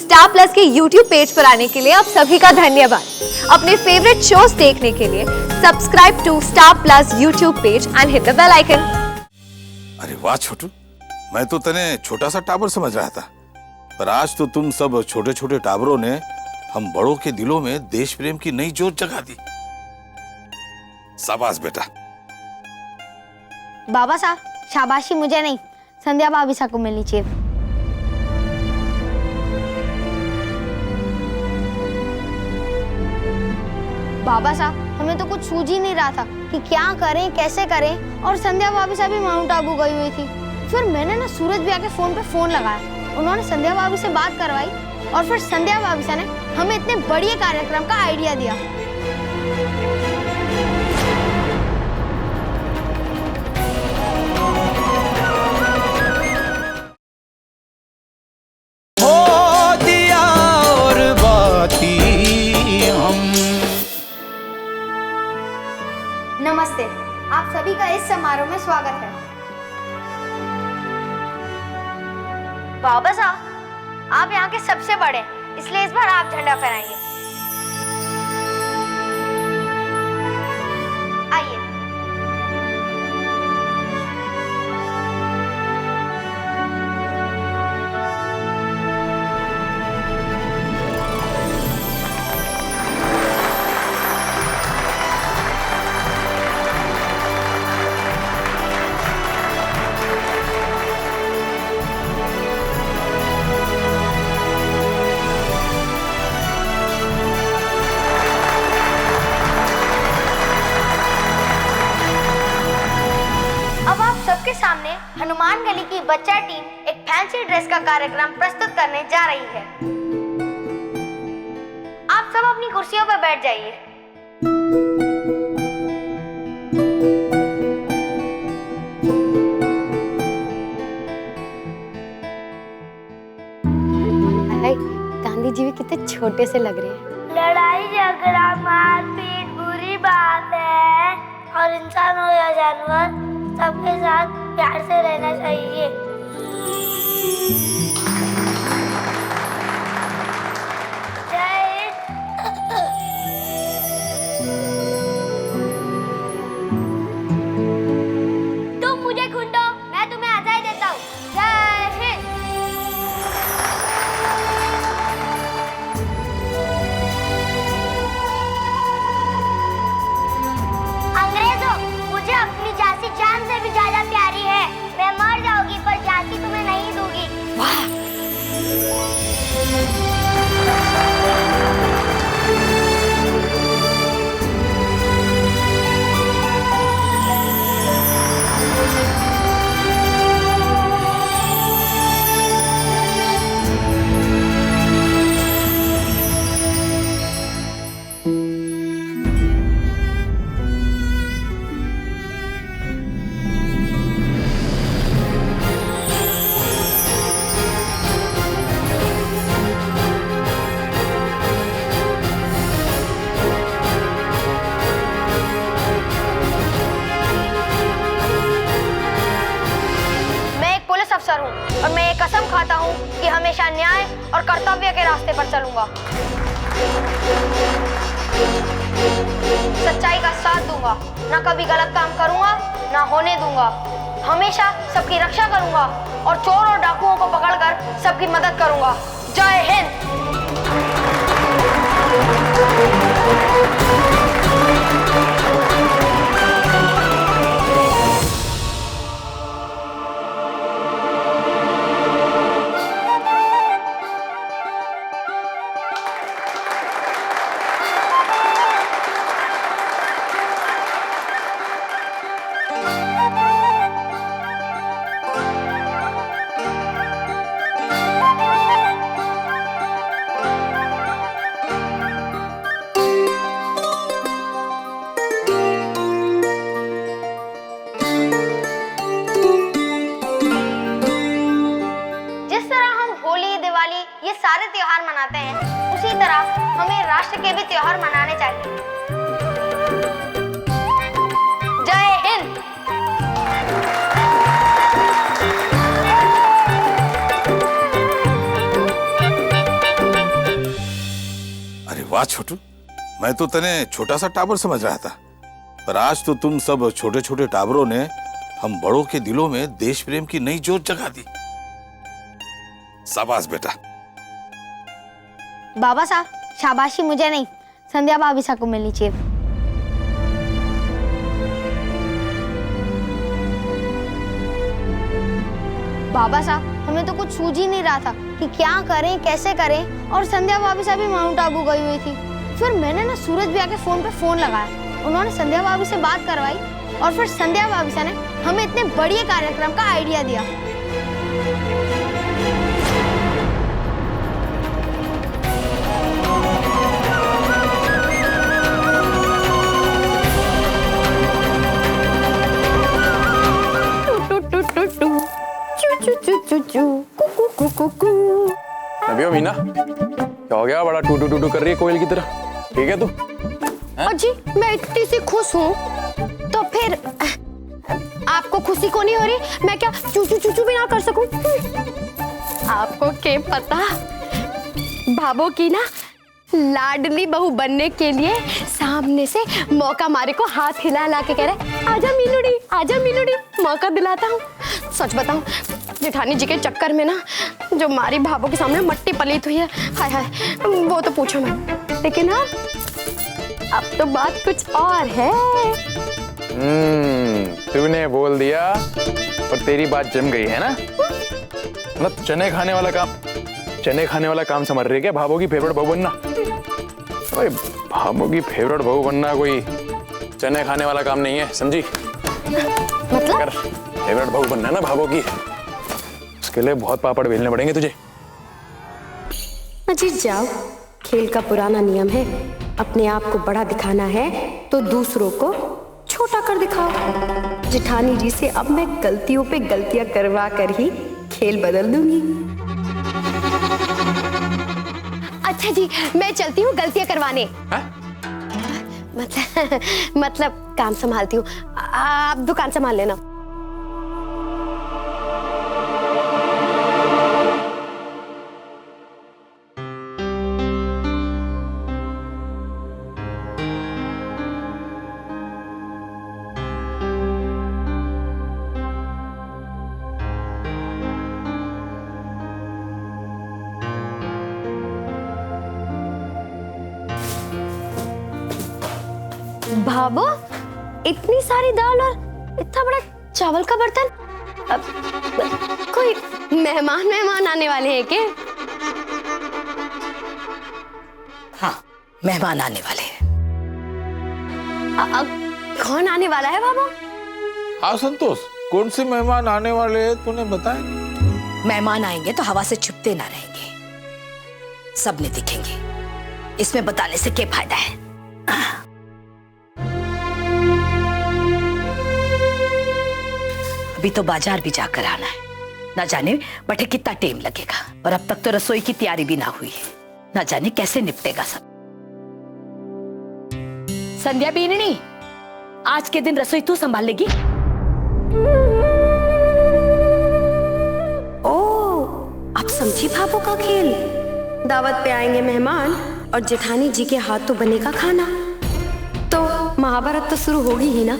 Star plus के YouTube page पर आने के लिए आप सभी का धन्यवाद। अपने फेवरेट शोज देखने के लिए subscribe to Star Plus YouTube page and hit the bell icon. अरे वाह छोटू, मैं तो तने छोटा सा टावर समझ रहा था, पर आज तो तुम सब छोटे छोटे टावरों ने हम बड़ों के दिलों में देश प्रेम की नई जोत जगा दी। शाबाश बेटा। बाबा साहब, शाबाशी मुझे नहीं, संध्या भाभी साहब को मिलनी चाहिए। बाबा साहब, हमें तो कुछ सूझ ही नहीं रहा था कि क्या करें, कैसे करें। और संध्या भाभी साहब भी माउंट आबू गई हुई थी। फिर मैंने ना सूरज भैया के फोन पे फोन लगाया, उन्होंने संध्या भाभी से बात करवाई और फिर संध्या भाभी साहब ने हमें इतने बढ़िया कार्यक्रम का आइडिया दिया। नमस्ते, आप सभी का इस समारोह में स्वागत है। बाबा साहब, आप यहाँ के सबसे बड़े, इसलिए इस बार आप झंडा फहराएंगे। आइए। सबके सामने हनुमान गली की बच्चा टीम एक फैंसी ड्रेस का कार्यक्रम प्रस्तुत करने जा रही है। आप सब अपनी कुर्सियों पर बैठ जाइए। गांधी जी भी कितने छोटे से लग रहे हैं। लड़ाई झगड़ा मारपीट बुरी बात है, और इंसान हो या जानवर सबके साथ प्यार से रहना चाहिए। जय तुम मुझे खूंदो, मैं तुम्हें आजादी देता हूँ। जय हिंद। अंग्रेजों, मुझे अपनी झांसी जान से भी ज्यादा प्यारी है। मैं मर जाऊंगी पर झांसी तुम्हें नहीं दूंगी। वाह! अफसर हूँ और मैं ये कसम खाता हूँ कि हमेशा न्याय और कर्तव्य के रास्ते पर चलूंगा। सच्चाई का साथ दूंगा, ना कभी गलत काम करूंगा, ना होने दूंगा। हमेशा सबकी रक्षा करूंगा और चोर और डाकुओं को पकड़कर सबकी मदद करूंगा। जय हिंद। ये सारे त्योहार मनाते हैं, उसी तरह हमें राष्ट्र के भी त्योहार मनाने चाहिए। जय हिंद। वाह छोटू, मैं तो तने छोटा सा टावर समझ रहा था, पर आज तो तुम सब छोटे छोटे टावरों ने हम बड़ों के दिलों में देश प्रेम की नई जोत जगा दी। शाबाश बेटा। बाबा साहब, शाबाशी मुझे नहीं, संध्या भाभी साहब को मिलनी चाहिए। बाबा साहब, हमें तो कुछ सूझ ही नहीं रहा था कि क्या करें, कैसे करें। और संध्या भाभी साहब भी माउंट आबू गई हुई थी। फिर मैंने ना सूरज भैया के फोन पे फोन लगाया, उन्होंने संध्या भाभी से बात करवाई और फिर संध्या भाभी साहब ने हमें इतने बढ़िया कार्यक्रम का आइडिया दिया। नबियो मीना, क्या हो गया? बड़ा टू टू टू टू कर रही है कोयल की तरह। ठीक है तू? अजी, मैं इतनी सी खुश हूँ तो फिर आपको खुशी को नहीं हो रही? मैं क्या चूचू चूचू भी ना कर सकूं? आपको क्या पता, भाभो की ना लाडली बहू बनने के लिए सामने से मौका मारे को हाथ हिला ला के कह रहे, आजा मीनूड़ी, आजा मीनूड़ी, मौका दिलाता हूँ। सच बताऊं, जेठानी जी के चक्कर में ना जो मारी भाभो के सामने मट्टी पलीत हुई है, हाय हाय, वो तो पूछो मत। लेकिन अब तो बात कुछ और है। तूने बोल दिया और तेरी बात जम गई है ना? मतलब चने खाने वाला काम समझ रही है क्या? भाभो की फेवरेट बहू बनना? भाई भाभो की फेवरेट बहू बनना कोई चने खाने वाला काम नहीं है, समझी? मतलब फेवरेट बहू बनना है ना भाभो की, उसके लिए बहुत पापड़ बेलने पड़ेंगे तुझे। अजी जाओ, खेल का पुराना नियम है, अपने आप को बड़ा दिखाना है तो दूसरों को छोटा कर दिखाओ। जेठानी जी से अब मैं गलतियों पे गलतियां करवा कर ही खेल बदल दूंगी। अच्छा जी, मैं चलती हूँ गलतियां करवाने। मतलब काम संभालती हूँ, आप दुकान संभाल लेना। भाभो, इतनी सारी दाल और इतना बड़ा चावल का बर्तन, कोई मेहमान आने वाले हैं क्या? हाँ, मेहमान आने वाले हैं। कौन आने वाला है भाभो? हाँ संतोष, कौन से मेहमान आने वाले हैं तूने बताया? मेहमान आएंगे तो हवा से छुपते ना रहेंगे, सबने दिखेंगे। इसमें बताने से क्या फायदा है? अभी तो बाजार भी जाकर आना है, ना जाने बटे कितना टाइम लगेगा। और अब तक तो रसोई की तैयारी भी ना हुई है, ना जाने कैसे निपटेगा सब। संध्या बीननी, आज के दिन रसोई तू संभाल लेगी? ओ, अब समझी भाभो का खेल। दावत पे आएंगे मेहमान और जेठानी जी के हाथों बनेगा खाना, तो महाभारत तो शुरू होगी ही ना।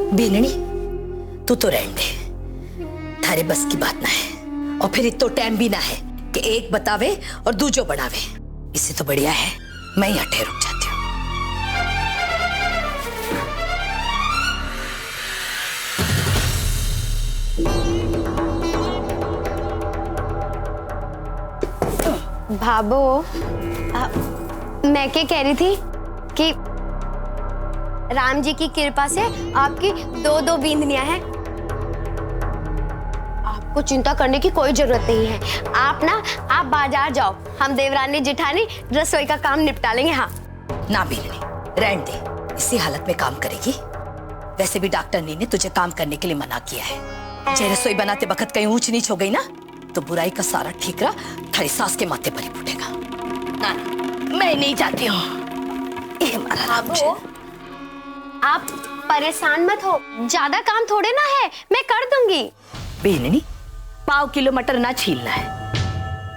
बीननी, तू तो रहने दे, थारे बस की बात ना है। और फिर इतना टाइम भी ना है कि एक बतावे और दूजो बनावे। इससे तो बढ़िया है मैं यहाँ ठहर रुक जाती हूँ। भाभो, मैं क्या कह रही थी कि राम जी की कृपा से आपकी दो बींदनियां हैं। आपको चिंता करने की कोई जरूरत नहीं है। आप बाजार जाओ, हम देवरानी जेठानी रसोई का काम निपटा लेंगे। हाँ ना बीननी, रहने दे, इसी हालत में काम करेगी। वैसे भी डॉक्टर ने तुझे काम करने के लिए मना किया है। चाहे रसोई बनाते वक्त कहीं ऊंच नीच हो गई ना, तो बुराई का सारा ठीकरा थारी सास के माथे पर ही फूटेगा। ना, मैं नहीं जाती हूँ। ये हमारा राम जी। आप परेशान मत हो, ज्यादा काम थोड़े ना है, मैं कर दूंगी। बेननी, 1/2 किलो मटर ना छीलना है,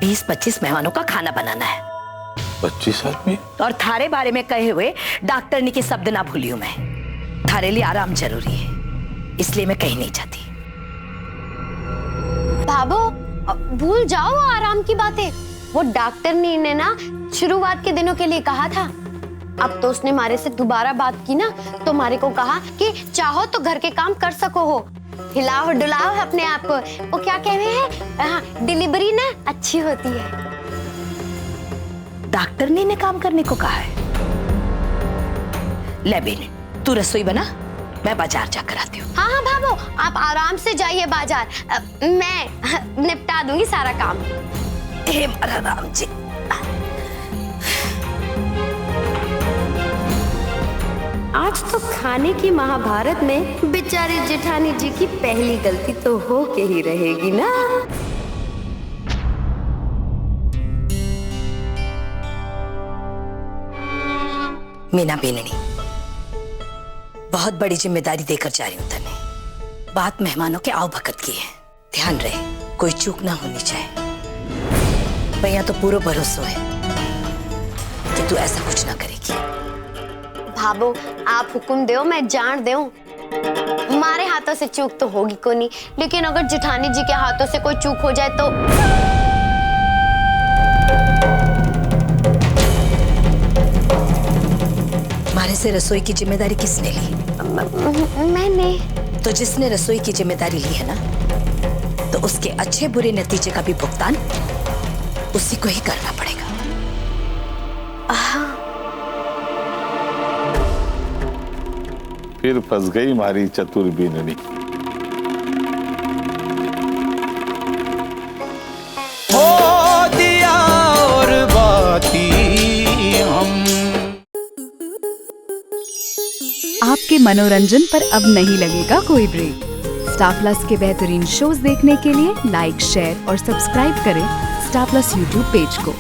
20-25 मेहमानों का खाना बनाना है। 25 आदमी? और थारे बारे में कहे हुए डॉक्टरनी के शब्द ना भूली हूं मैं। थारे लिए आराम जरूरी है, इसलिए मैं कहीं नहीं जाती। भाभो, भूल जाओ आराम की बातें। वो डॉक्टरनी ने ना शुरुआत के दिनों के लिए कहा था। अब तो उसने मारे से दोबारा बात की ना, तो मारे को कहा कि चाहो तो घर के काम कर सको हो, हिलाओ डुलाओ अपने आप को। वो क्या कह रहे हैं, हाँ, डिलीवरी ना अच्छी होती है। डॉक्टरनी ने काम करने को कहा है। ले बेन, तू रसोई बना, मैं बाजार जाकर आती हूँ। हाँ हाँ भाभो, आप आराम से जाइए बाजार, मैं निपटा दूंगी सारा काम। हे मारा राम जी। आज तो खाने की महाभारत में बेचारी जेठानी जी की पहली गलती तो हो के ही रहेगी ना। मीना बेननी, बहुत बड़ी जिम्मेदारी देकर जा रही हूं तने। बात मेहमानों के आओ भगत की है, ध्यान रहे कोई चूक ना होनी चाहिए। भैया तो पूरा भरोसा है कि तू ऐसा कुछ ना करेगी। भाभो, आप हुक्म दो, मैं जान दूं। हमारे हाथों से चूक तो होगी को नहीं, लेकिन अगर जेठानी जी के हाथों से कोई चूक हो जाए तो हमारे से रसोई की जिम्मेदारी किसने ली? मैंने। तो जिसने रसोई की जिम्मेदारी ली है ना, तो उसके अच्छे बुरे नतीजे का भी भुगतान उसी को ही करना पड़ेगा। फिर फंस गई हमारी चतुर बीननी। हो दिया और बाती हम। आपके मनोरंजन पर अब नहीं लगेगा कोई ब्रेक। स्टार प्लस के बेहतरीन शोज देखने के लिए लाइक, शेयर और सब्सक्राइब करें स्टार प्लस यूट्यूब पेज को।